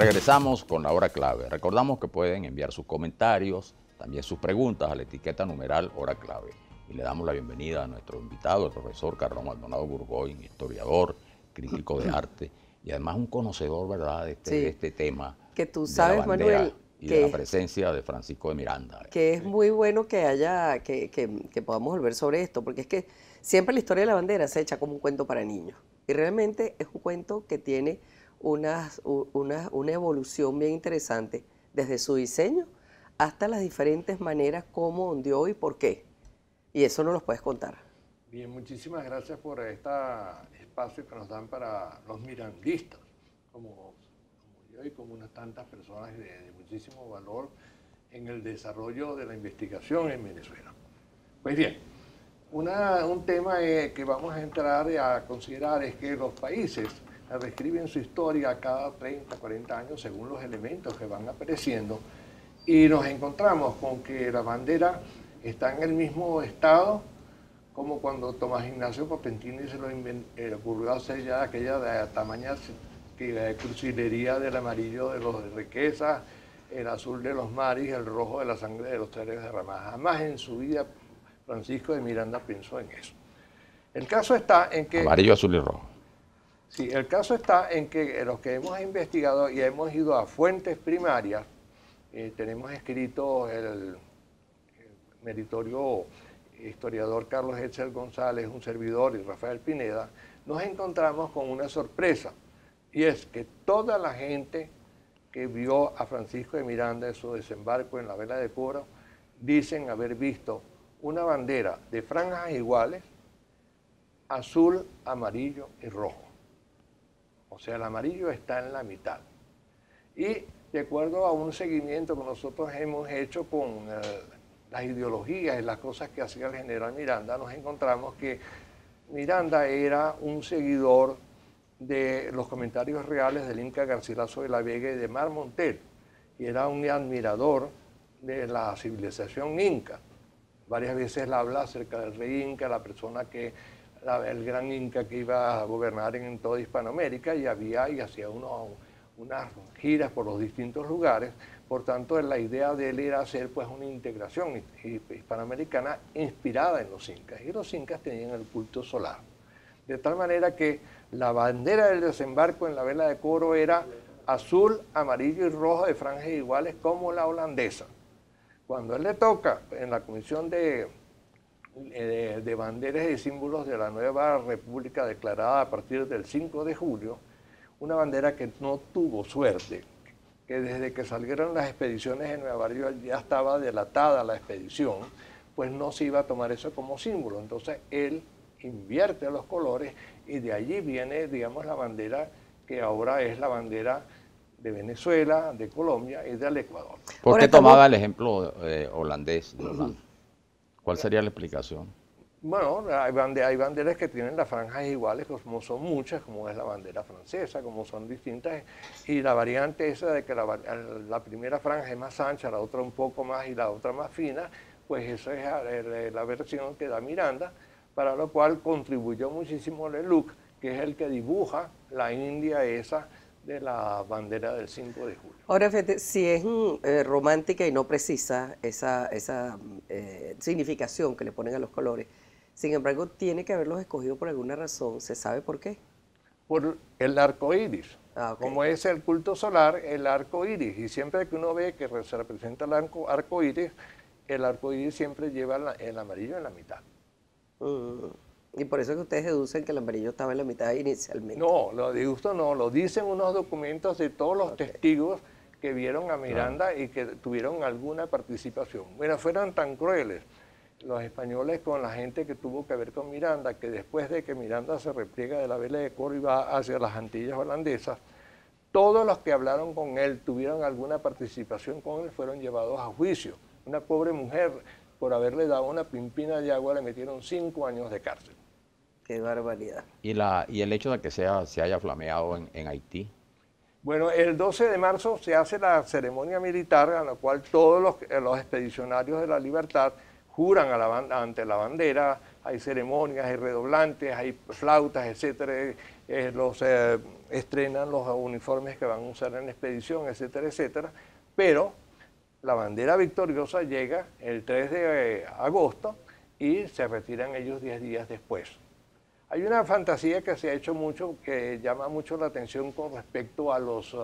Regresamos con la hora clave. Recordamos que pueden enviar sus comentarios, también sus preguntas a la etiqueta numeral hora clave. Y le damos la bienvenida a nuestro invitado, el profesor Carlos Maldonado Burgoyne, historiador, crítico de arte y además un conocedor, ¿verdad?, de este tema que tú de sabes, la bandera Manuel, y de la presencia de Francisco de Miranda. Que es muy bueno que podamos volver sobre esto, porque es que siempre la historia de la bandera se echa como un cuento para niños. Y realmente es un cuento que tiene una evolución bien interesante, desde su diseño hasta las diferentes maneras como ondeó y por qué. Y eso nos lo puedes contar. Bien, muchísimas gracias por este espacio que nos dan para los mirandistas, como yo y como unas tantas personas de muchísimo valor en el desarrollo de la investigación en Venezuela. Pues bien, un tema que vamos a entrar a considerar es que los países reescriben su historia cada 30, 40 años según los elementos que van apareciendo y nos encontramos con que la bandera está en el mismo estado como cuando Tomás Ignacio Papentini se lo ocurrió hacer ya aquella de tamaña crucilería del amarillo de los riquezas, el azul de los mares y el rojo de la sangre de los seres derramados. Jamás en su vida Francisco de Miranda pensó en eso. El caso está en que... Amarillo, azul y rojo. Sí, el caso está en que los que hemos investigado y hemos ido a fuentes primarias, tenemos escrito el meritorio historiador Carlos Etzel González, un servidor, y Rafael Pineda, nos encontramos con una sorpresa, y es que toda la gente que vio a Francisco de Miranda en su desembarco en la Vela de Coro, dicen haber visto una bandera de franjas iguales, azul, amarillo y rojo. O sea, el amarillo está en la mitad. Y de acuerdo a un seguimiento que nosotros hemos hecho con las ideologías y las cosas que hacía el general Miranda, nos encontramos que Miranda era un seguidor de los comentarios reales del Inca Garcilaso de la Vega y de Mar Montel, y era un admirador de la civilización inca. Varias veces él habla acerca del rey inca, la persona que, el gran inca que iba a gobernar en toda Hispanoamérica, y hacía unas giras por los distintos lugares. Por tanto, la idea de él era hacer pues una integración hispanoamericana inspirada en los incas, y los incas tenían el culto solar. De tal manera que la bandera del desembarco en la Vela de Coro era azul, amarillo y rojo de franjas iguales como la holandesa. Cuando él le toca en la Comisión de Banderas y Símbolos de la nueva República declarada a partir del 5 de julio, una bandera que no tuvo suerte, que desde que salieron las expediciones en Nueva York ya estaba delatada la expedición, pues no se iba a tomar eso como símbolo. Entonces él invierte los colores y de allí viene, digamos, la bandera que ahora es la bandera de Venezuela, de Colombia y del Ecuador. ¿Por qué tomaba el ejemplo holandés de Holanda? ¿Cuál sería la explicación? Bueno, hay banderas que tienen las franjas iguales, como son muchas, como es la bandera francesa, como son distintas, y la variante esa de que la primera franja es más ancha, la otra un poco más y la otra más fina, pues esa es la versión que da Miranda, para lo cual contribuyó muchísimo Lelouch, que es el que dibuja la India esa de la bandera del 5 de julio. Ahora, fíjate, si es romántica y no precisa esa significación que le ponen a los colores, sin embargo, tiene que haberlos escogido por alguna razón. ¿Se sabe por qué? Por el arco iris. Ah, okay. Como es el culto solar, el arco iris. Y siempre que uno ve que se representa el arco iris siempre lleva el amarillo en la mitad. Y por eso es que ustedes deducen que el amarillo estaba en la mitad inicialmente. No, lo disgusto no, lo dicen unos documentos de todos los testigos que vieron a Miranda y que tuvieron alguna participación. Bueno, fueron tan crueles los españoles con la gente que tuvo que ver con Miranda, que después de que Miranda se repliega de la Vela de Coro y va hacia las Antillas holandesas, todos los que hablaron con él, tuvieron alguna participación con él, fueron llevados a juicio. Una pobre mujer, por haberle dado una pimpina de agua, le metieron 5 años de cárcel. Qué barbaridad. ¿Y el hecho de que se haya flameado en Haití? Bueno, el 12 de marzo se hace la ceremonia militar, a la cual todos los expedicionarios de la libertad, juran ante la bandera, hay ceremonias, hay redoblantes, hay flautas, etcétera, estrenan los uniformes que van a usar en la expedición, etcétera, etcétera, pero la bandera victoriosa llega el 3 de agosto y se retiran ellos 10 días después. Hay una fantasía que se ha hecho mucho, que llama mucho la atención con respecto a los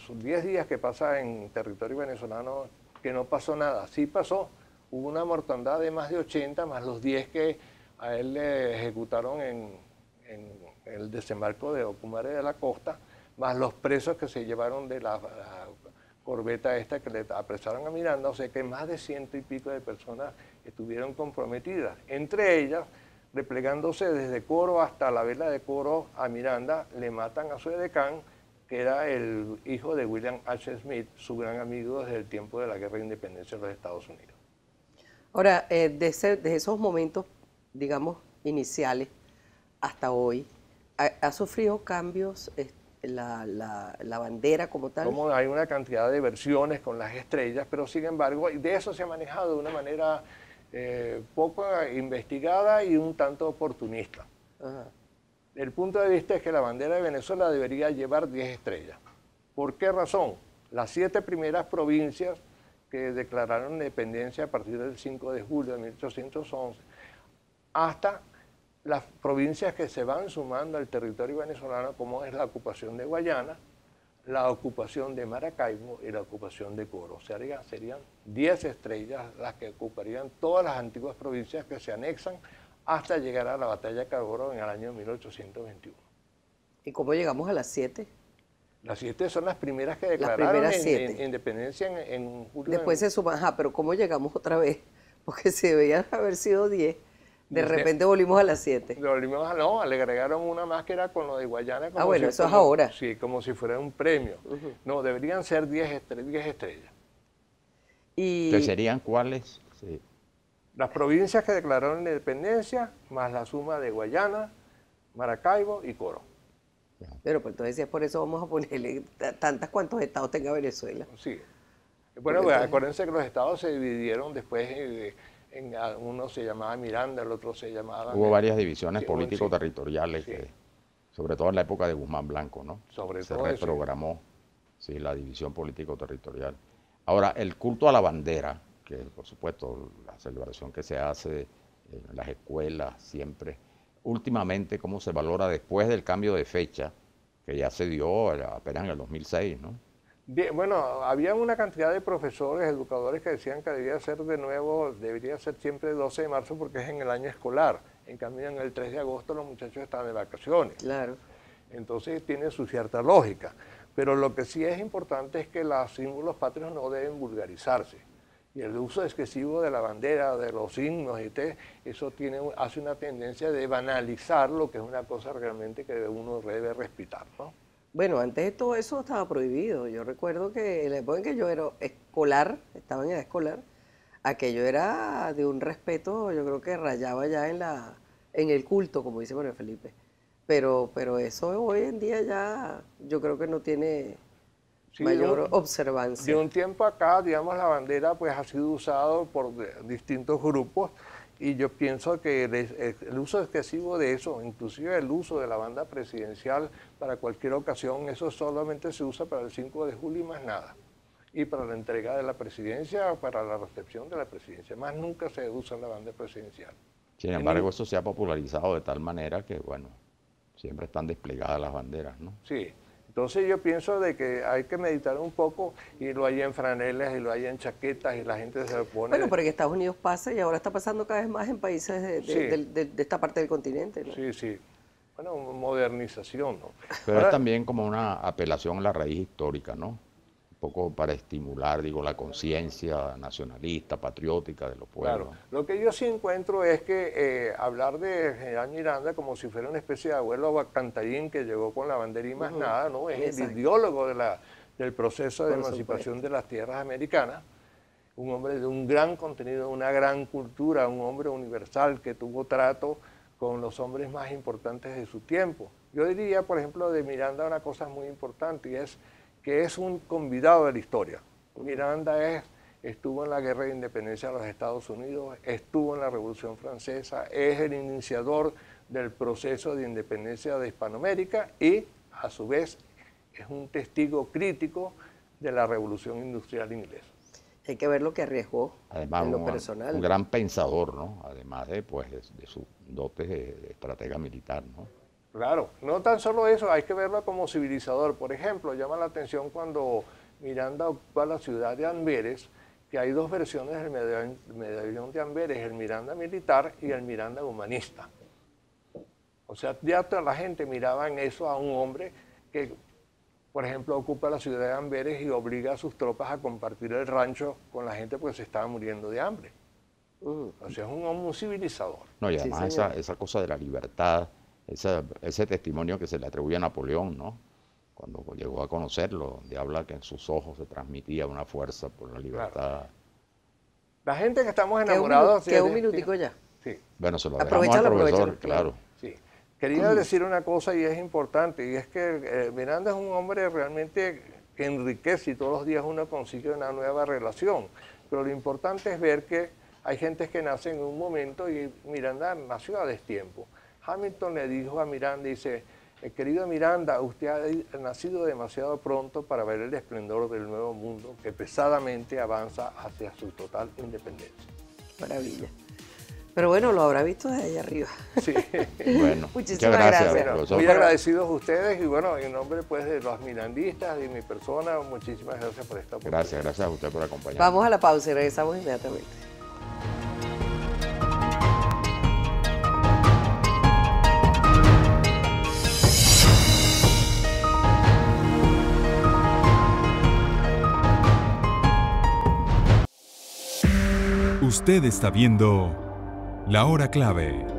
10 días que pasa en territorio venezolano, que no pasó nada. Sí pasó, hubo una mortandad de más de 80, más los 10 que a él le ejecutaron en el desembarco de Ocumare de la Costa, más los presos que se llevaron de la corbeta esta que le apresaron a Miranda, o sea que más de 100 y pico de personas estuvieron comprometidas. Entre ellas, replegándose desde Coro hasta la vela de Coro a Miranda, le matan a su edecán, que era el hijo de William H. Smith, su gran amigo desde el tiempo de la Guerra de Independencia de los Estados Unidos. Ahora, de esos momentos, digamos, iniciales hasta hoy, ¿ha sufrido cambios la bandera como tal? Como hay una cantidad de versiones con las estrellas, pero sin embargo, de eso se ha manejado de una manera poco investigada y un tanto oportunista. Ajá. El punto de vista es que la bandera de Venezuela debería llevar 10 estrellas. ¿Por qué razón? Las 7 primeras provincias que declararon independencia a partir del 5 de julio de 1811, hasta las provincias que se van sumando al territorio venezolano, como es la ocupación de Guayana, la ocupación de Maracaibo y la ocupación de Coro. O sea, serían 10 estrellas las que ocuparían todas las antiguas provincias que se anexan hasta llegar a la batalla de Carabobo en el año 1821. ¿Y cómo llegamos a las 7? Las 7 son las primeras que declararon independencia en julio. Después se suman, pero ¿cómo llegamos otra vez? Porque si debían haber sido 10, de repente volvimos a las 7. No, le agregaron una más que era con lo de Guayana. Como bueno, eso es ahora. Sí, como si fuera un premio. No, deberían ser 10 estrellas. ¿Que serían cuáles? Sí. Las provincias que declararon independencia, más la suma de Guayana, Maracaibo y Coro. Pero pues entonces, si es por eso, vamos a ponerle tantas cuantos estados tenga Venezuela. Sí. Bueno, pues, acuérdense que los estados se dividieron después, uno se llamaba Miranda, el otro se llamaba... Hubo varias divisiones político-territoriales, sí, sobre todo en la época de Guzmán Blanco, ¿no? Sobre se todo reprogramó la división político-territorial. Ahora, el culto a la bandera, que por supuesto la celebración que se hace en las escuelas siempre, últimamente cómo se valora después del cambio de fecha, que ya se dio apenas en el 2006, ¿no? Bien, bueno, había una cantidad de profesores, educadores que decían que debería ser siempre el 12 de marzo porque es en el año escolar. En cambio, en el 3 de agosto los muchachos están de vacaciones. Claro. Entonces tiene su cierta lógica. Pero lo que sí es importante es que los símbolos patrios no deben vulgarizarse. Y el uso excesivo de la bandera, de los signos, eso hace una tendencia de banalizar lo que es una cosa realmente que uno debe respetar, ¿no? Bueno, antes de todo eso estaba prohibido. Yo recuerdo que en la época en que yo era escolar, estaba en edad escolar, aquello era de un respeto, yo creo que rayaba ya en el culto, como dice Manuel Felipe. Pero eso hoy en día ya yo creo que no tiene mayor observancia. De un tiempo acá, digamos, la bandera pues ha sido usada por distintos grupos y yo pienso que el uso excesivo de eso, inclusive el uso de la banda presidencial para cualquier ocasión, eso solamente se usa para el 5 de julio y más nada. Y para la entrega de la presidencia o para la recepción de la presidencia. Más nunca se usa la banda presidencial. Sin embargo, eso se ha popularizado de tal manera que, bueno, siempre están desplegadas las banderas, ¿no? Sí. Entonces yo pienso de que hay que meditar un poco y lo hay en franelas y lo hay en chaquetas y la gente se pone... Bueno, pero en Estados Unidos pasa y ahora está pasando cada vez más en países de esta parte del continente, ¿no? Sí, sí. Bueno, modernización, ¿no? Pero ahora, es también como una apelación a la raíz histórica, ¿no? Un poco para estimular, digo, la conciencia nacionalista, patriótica de los pueblos. Claro. Lo que yo sí encuentro es que hablar de General Miranda como si fuera una especie de abuelo cantarín que llegó con la bandera y más nada, ¿no? Es el ideólogo del proceso de emancipación de las tierras americanas, un hombre de un gran contenido, una gran cultura, un hombre universal que tuvo trato con los hombres más importantes de su tiempo. Yo diría, por ejemplo, de Miranda una cosa muy importante y es que es un convidado de la historia. Miranda es estuvo en la Guerra de Independencia de los Estados Unidos, estuvo en la Revolución Francesa, es el iniciador del proceso de independencia de Hispanoamérica y, a su vez, es un testigo crítico de la Revolución Industrial Inglesa. Hay que ver lo que arriesgó Además, en lo personal. un gran pensador, ¿no? Además de, pues, de sus dotes de estratega militar, ¿no? Claro, no tan solo eso, hay que verlo como civilizador. Por ejemplo, llama la atención cuando Miranda ocupa la ciudad de Amberes, que hay dos versiones del medallón de Amberes, el Miranda militar y el Miranda humanista. O sea, ya toda la gente miraba en eso a un hombre que, por ejemplo, ocupa la ciudad de Amberes y obliga a sus tropas a compartir el rancho con la gente porque se estaba muriendo de hambre. O sea, es un hombre un civilizador. No, y Sí, además señor. esa cosa de la libertad, ese testimonio que se le atribuye a Napoleón, ¿no? Cuando llegó a conocerlo, donde habla que en sus ojos se transmitía una fuerza por la libertad. La gente que estamos Queda enamorados... queda un minutico ya. Sí. Bueno, se lo dejamos al profesor, claro. Sí. Quería decir una cosa y es importante, y es que Miranda es un hombre realmente que enriquece y todos los días uno consigue una nueva relación. Pero lo importante es ver que hay gente que nace en un momento y Miranda nació a destiempo. Hamilton le dijo a Miranda, dice, querido Miranda, usted ha nacido demasiado pronto para ver el esplendor del nuevo mundo que pesadamente avanza hacia su total independencia. Maravilla. Pero bueno, lo habrá visto desde allá arriba. Sí. Bueno, Muchísimas muchas gracias, gracias. profesor. Muy agradecidos a ustedes y bueno, en nombre pues de los mirandistas y mi persona, muchísimas gracias por esta oportunidad. Gracias a usted por acompañarnos. Vamos a la pausa y regresamos inmediatamente. Usted está viendo La Hora Clave.